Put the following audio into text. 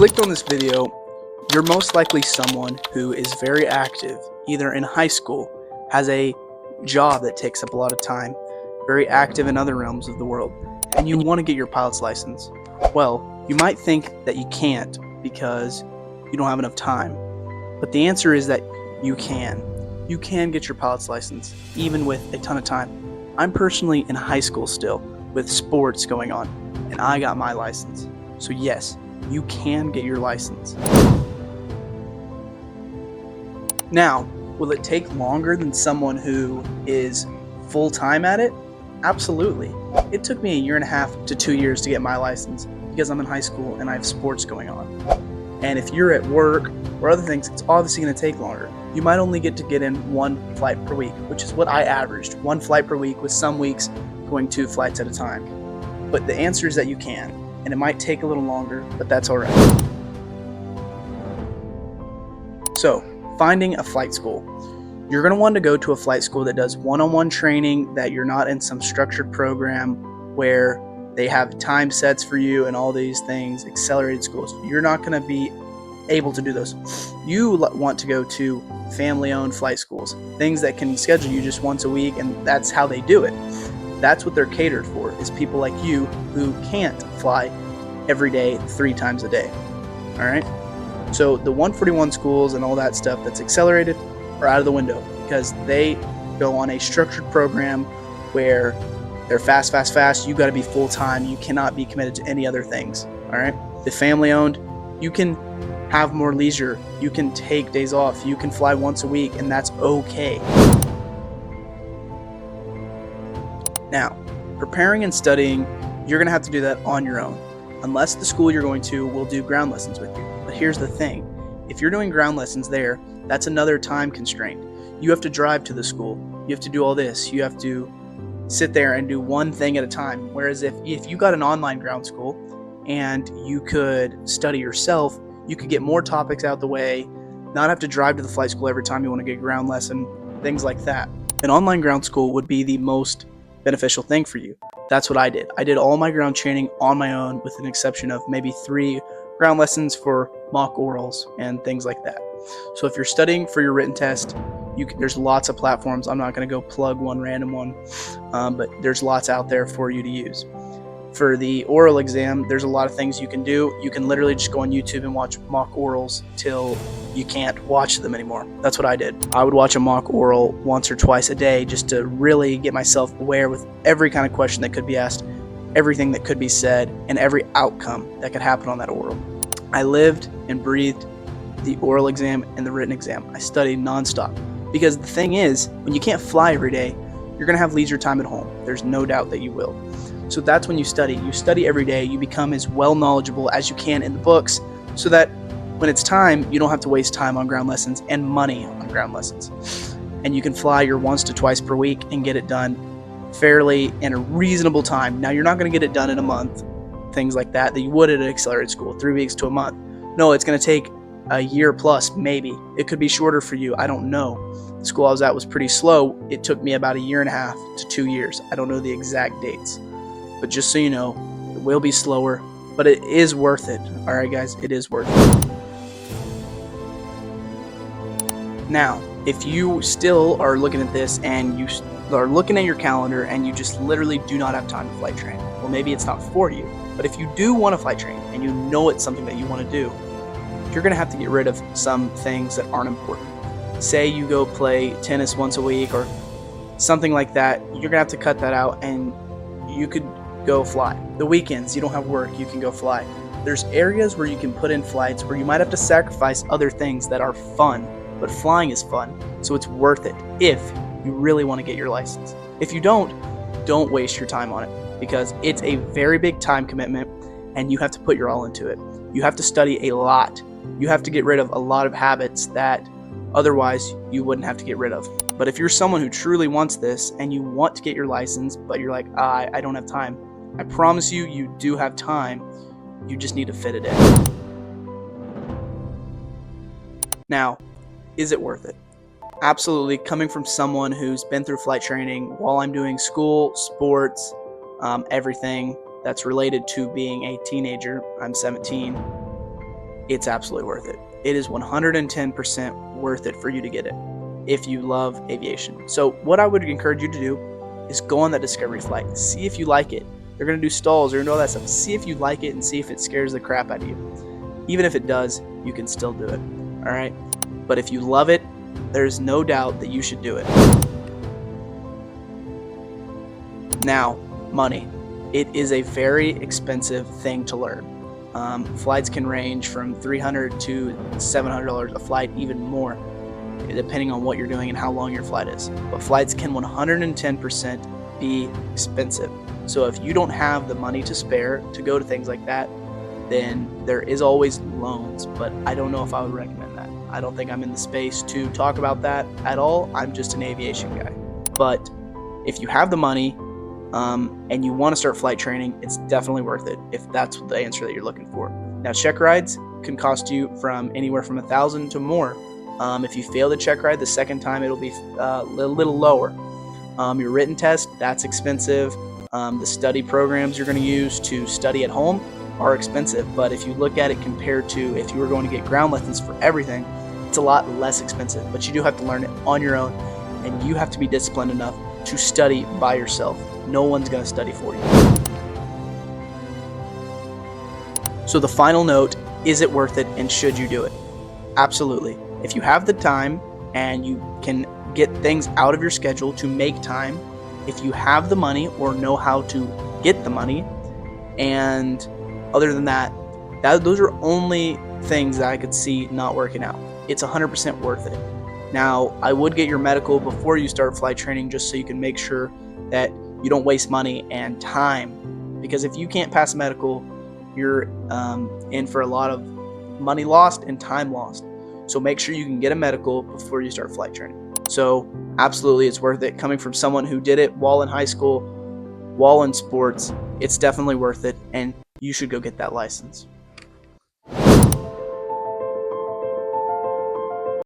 clicked on this video, you're most likely someone who is very active, either in high school, has a job that takes up a lot of time, very active in other realms of the world, and you want to get your pilot's license. Well, you might think that you can't because you don't have enough time. But the answer is that you can. You can get your pilot's license, even with a ton of time. I'm personally in high school still, with sports going on, and I got my license. So yes, you can get your license. Now, will it take longer than someone who is full-time at it? Absolutely. It took me 1.5 to 2 years to get my license because I'm in high school and I have sports going on. And if you're at work or other things, it's obviously going to take longer. You might only get in 1 flight per week, which is what I averaged. 1 flight per week, with some weeks going 2 flights at a time. But the answer is that you can, and it might take a little longer, but that's all right. So, finding a flight school. You're going to want to go to a flight school that does one-on-one training, that you're not in some structured program where they have time sets for you and all these things, accelerated schools. You're not going to be able to do those. You want to go to family-owned flight schools, things that can schedule you just once a week, and that's how they do it. That's what they're catered for, is people like you who can't fly every day 3 times a day. All right? So the 141 schools and all that stuff that's accelerated are out of the window because they go on a structured program where they're fast. You got to be full-time. You cannot be committed to any other things. All right? The family-owned, you can have more leisure. You can take days off. You can fly once a week, and that's okay. Now, preparing and studying, you're going to have to do that on your own, unless the school you're going to will do ground lessons with you. But here's the thing. If you're doing ground lessons there, that's another time constraint. You have to drive to the school. You have to do all this. You have to sit there and do one thing at a time. Whereas if you got an online ground school and you could study yourself, you could get more topics out the way, not have to drive to the flight school every time you want to get a ground lesson, things like that. An online ground school would be the most beneficial thing for you. That's what I did. I did all my ground training on my own, with an exception of maybe 3 ground lessons for mock orals and things like that. So if you're studying for your written test, there's lots of platforms. I'm not going to go plug one random one, but there's lots out there for you to use. For the oral exam, there's a lot of things you can do. You can literally just go on YouTube and watch mock orals till you can't watch them anymore. That's what I did. I would watch a mock oral once or twice a day just to really get myself aware with every kind of question that could be asked, everything that could be said, and every outcome that could happen on that oral. I lived and breathed the oral exam and the written exam. I studied nonstop. Because the thing is, when you can't fly every day, you're going to have leisure time at home. There's no doubt that you will. So that's when you study. You study every day. You become as well knowledgeable as you can in the books, so that when it's time, you don't have to waste time on ground lessons and money on ground lessons. And you can fly your once to twice per week and get it done fairly in a reasonable time. Now, you're not going to get it done in a month, things like that you would at an accelerated school, 3 weeks to a month. No, it's going to take a year plus, maybe. It could be shorter for you. I don't know. The school I was at was pretty slow. It took me about 1.5 to 2 years. I don't know the exact dates. But just so you know, it will be slower, but it is worth it. All right, guys, it is worth it. Now, if you still are looking at this and you are looking at your calendar and you just literally do not have time to flight train, well, maybe it's not for you. But if you do want to flight train and you know it's something that you want to do, you're going to have to get rid of some things that aren't important. Say you go play tennis once a week or something like that, you're going to have to cut that out, and you could go fly. The weekends, you don't have work, you can go fly. There's areas where you can put in flights where you might have to sacrifice other things that are fun, but flying is fun, so it's worth it if you really want to get your license. If you don't waste your time on it, because it's a very big time commitment and you have to put your all into it. You have to study a lot. You have to get rid of a lot of habits that otherwise you wouldn't have to get rid of. But if you're someone who truly wants this and you want to get your license, but you're like, I don't have time, I promise you, you do have time. You just need to fit it in. Now, is it worth it? Absolutely. Coming from someone who's been through flight training while I'm doing school, sports, everything that's related to being a teenager. I'm 17. it's absolutely worth it. It is 110% worth it for you to get it if you love aviation. So what I would encourage you to do is go on that discovery flight. See if you like it. They're going to do stalls, they're going to do all that stuff. See if you like it and see if it scares the crap out of you. Even if it does, you can still do it. All right? But if you love it, there's no doubt that you should do it. Now, money. It is a very expensive thing to learn. Flights can range from $300 to $700 a flight, even more, depending on what you're doing and how long your flight is. But flights can 110% be expensive. So if you don't have the money to spare to go to things like that, then there is always loans, but I don't know if I would recommend that. I don't think I'm in the space to talk about that at all. I'm just an aviation guy. But if you have the money, and you want to start flight training, it's definitely worth it if that's the answer that you're looking for. Now, check rides can cost you from anywhere from $1,000 to more. If you fail the check ride the second time, it'll be a little lower. Your written test, that's expensive. The study programs you're going to use to study at home are expensive, but if you look at it compared to if you were going to get ground lessons for everything, it's a lot less expensive, but you do have to learn it on your own, and you have to be disciplined enough to study by yourself. No one's going to study for you. So the final note, is it worth it and should you do it? Absolutely. If you have the time and you can get things out of your schedule to make time, if you have the money or know how to get the money, and other than that, those are only things that I could see not working out. It's 100% worth it. Now, I would get your medical before you start flight training just so you can make sure that you don't waste money and time, because if you can't pass medical, you're in for a lot of money lost and time lost. So make sure you can get a medical before you start flight training. So absolutely, it's worth it. Coming from someone who did it while in high school, while in sports, it's definitely worth it, and you should go get that license.